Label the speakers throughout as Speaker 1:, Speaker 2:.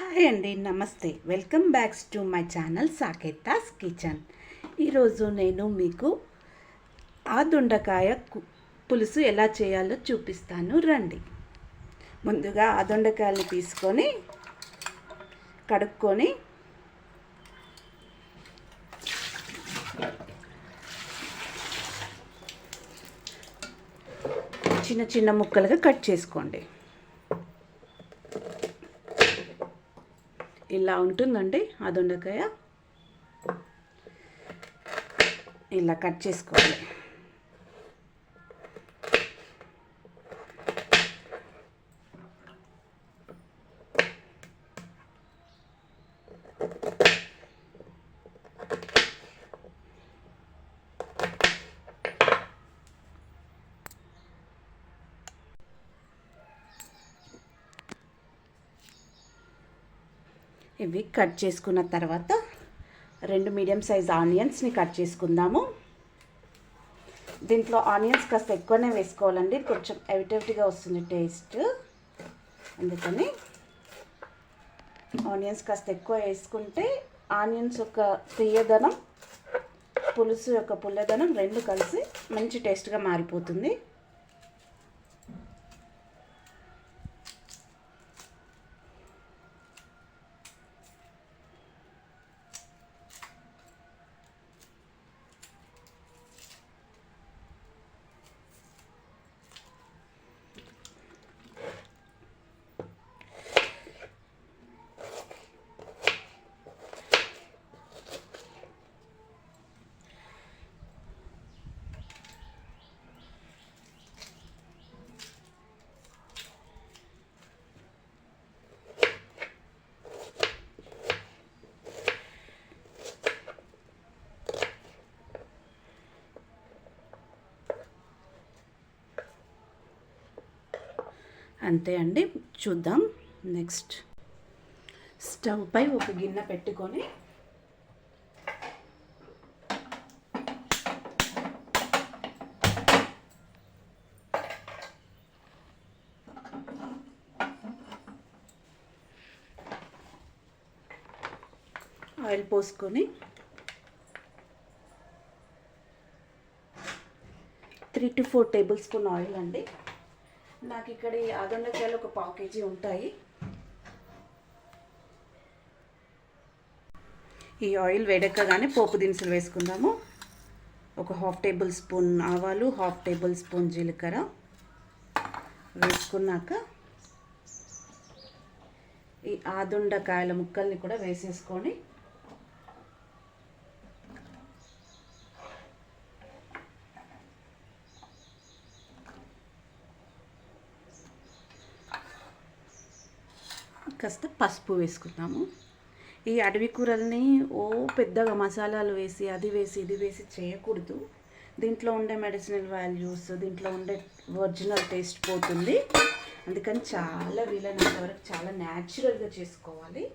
Speaker 1: Hi అండి, నమస్తే. Welcome backs to my channel Saketha's kitchen. ఈరోజు నేను మీకు ఆ దొండకాయ పులుసు ఎలా చేయాలో చూపిస్తాను రండి. ముందుగా ఆ దొండకాయలు తీసుకొని కడుక్కొని చిన్న చిన్న ముక్కలుగా కట్ చేసుకోండి. ఇలా ఉంటుందండి ఆ దొండకాయ. ఇలా కట్ చేసుకోవాలి. ఇవి కట్ చేసుకున్న తర్వాత 2 మీడియం సైజ్ ఆనియన్స్ని కట్ చేసుకుందాము. దీంట్లో ఆనియన్స్ కాస్త ఎక్కువనే వేసుకోవాలండి, కొంచెం ఎవిటెవిటిగా వస్తుంది టేస్ట్. అందుకని ఆనియన్స్ కాస్త ఎక్కువ వేసుకుంటే ఆనియన్స్ యొక్క తీయదనం, పులుసు యొక్క పుల్లదనం రెండు కలిసి మంచి టేస్ట్గా మారిపోతుంది. అంతే అండి. చూద్దాం. నెక్స్ట్ స్టవ్ పై ఒక గిన్నె పెట్టుకొని ఆయిల్ పోసుకొని 3 to 4 టేబుల్ స్పూన్ ఆయిల్ అండి. నాకు ఇక్కడ ఈ ఆదొండకాయలు ఒక 1/2 kg ఉంటాయి. ఈ ఆయిల్ వేడెక్కగానే పోపు దినుసులు వేసుకుందాము. ఒక 1/2 టేబుల్ స్పూన్ ఆవాలు, 1/2 టేబుల్ స్పూన్ జీలకర్ర వేసుకున్నాక ఈ ఆదొండకాయల ముక్కల్ని కూడా వేసేసుకొని కాస్త పసుపు వేసుకుందాము. ఈ అడవి కూరల్ని పెద్దగా మసాలాలు వేసి అది వేసి ఇది వేసి చేయకూడదు. దీంట్లో ఉండే మెడిసినల్ వాల్యూస్, దీంట్లో ఉండే ఒరిజినల్ టేస్ట్ పోతుంది. అందుకని చాలా వీలైనంత వరకు చాలా న్యాచురల్గా చేసుకోవాలి.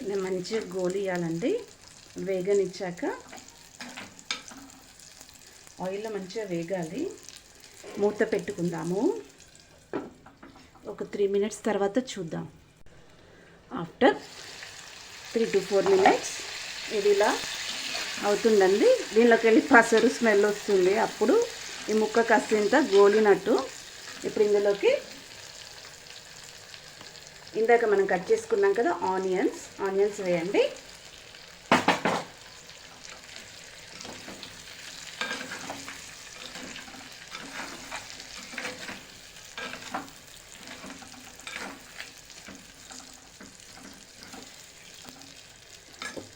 Speaker 1: ఇది మంచిగా గోలియాలండి. వేగనిచ్చాక ఆయిల్లో మంచిగా వేగాలి. మూత పెట్టుకుందాము. ఒక 3 minutes తర్వాత చూద్దాం. ఆఫ్టర్ 3 to 4 minutes ఇది ఇలా అవుతుందండి. దీనిలోకి వెళ్ళి పసరు స్మెల్ వస్తుంది. అప్పుడు ఈ ముక్క కాస్తంత గోలినట్టు. ఇప్పుడు ఇందులోకి ఇందాక మనం కట్ చేసుకున్నాం కదా ఆనియన్స్ వేయండి.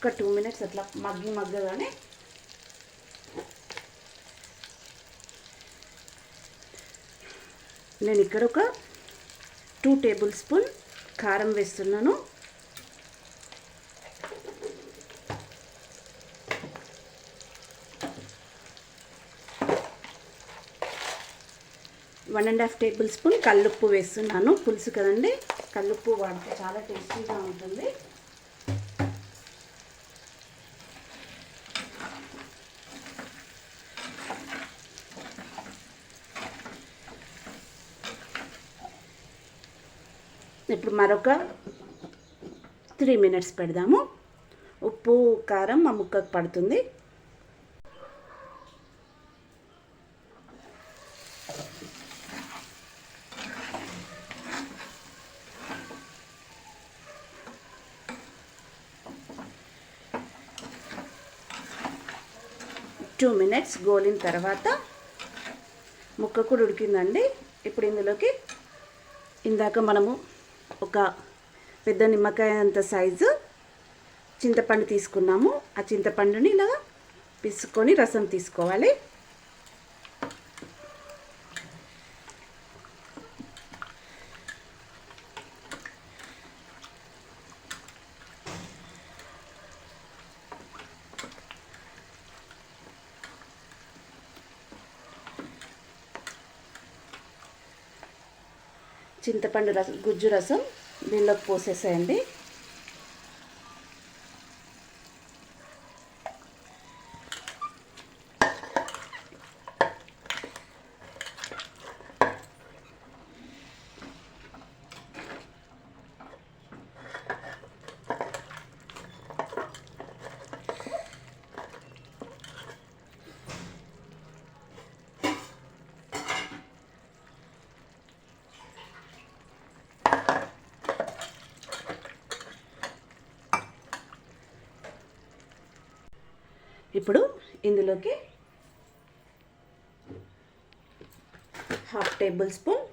Speaker 1: ఒక్క 2 మినిట్స్ అట్లా మగ్గగానే నేను ఇక్కడ ఒక 2 టేబుల్ స్పూన్ కారం వేస్తున్నాను. One and half table spoon కల్లుప్పు వేస్తున్నాను. పులుసు కదండి, కల్లుప్పు వాడితే చాలా టేస్టీగా ఉంటుంది. ఇప్పుడు మరొక 3 మినిట్స్ పెడదాము. ఉప్పు కారం ఆ ముక్కకు పడుతుంది. టూ మినిట్స్ గోలిన తర్వాత ముక్క కూడా ఉడికిందండి. ఇప్పుడు ఇందులోకి ఇందాక మనము ఒక పెద్ద నిమ్మకాయ అంత సైజు చింతపండు తీసుకున్నాము. ఆ చింతపండుని ఇలా పిసుకొని రసం తీసుకోవాలి. చింతపండు రసం గుజ్జు రసం దీనిలోకి పోసేసేయండి. ఇప్పుడు ఇందులోకి హాఫ్ టేబుల్ స్పూన్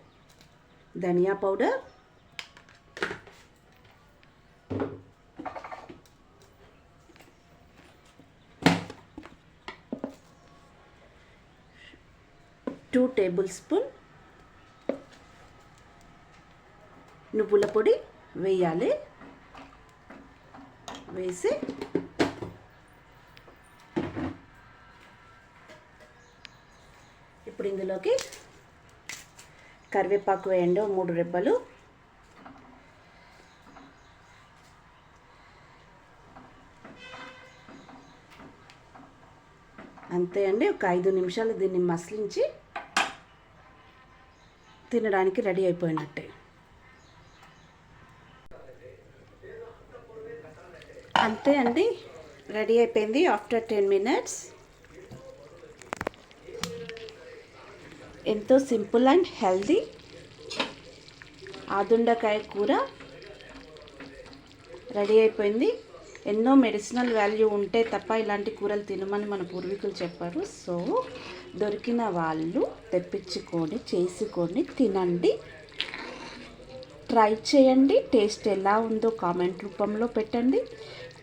Speaker 1: ధనియా పౌడర్, టూ టేబుల్ స్పూన్ నువ్వుల పొడి వేయాలి. వేసి ఇప్పుడు ఇందులోకి కరివేపాకు వేయండి, 3 రెబ్బలు. అంతే అండి, ఒక 5 నిమిషాలు దీన్ని మసిలించి తినడానికి రెడీ అయిపోయినట్టే. అంతే అండి, రెడీ అయిపోయింది. ఆఫ్టర్ 10 మినిట్స్ ఎంతో సింపుల్ అండ్ హెల్దీ ఆదుండకాయ కూర రెడీ అయిపోయింది. ఎన్నో మెడిసినల్ వాల్యూ ఉంటే తప్ప ఇలాంటి కూరలు తినమని మన పూర్వీకులు చెప్పారు. సో దొరికిన వాళ్ళు తెప్పించుకొని చేసుకొని తినండి, ట్రై చేయండి. టేస్ట్ ఎలా ఉందో కామెంట్ రూపంలో పెట్టండి.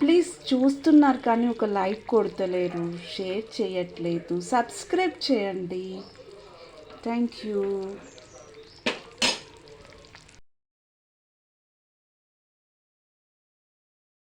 Speaker 1: ప్లీజ్ చూస్తున్నారు కానీ ఒక లైక్ కొడతలేరు, షేర్ చేయట్లేదు, సబ్స్క్రైబ్ చేయండి. Thank you.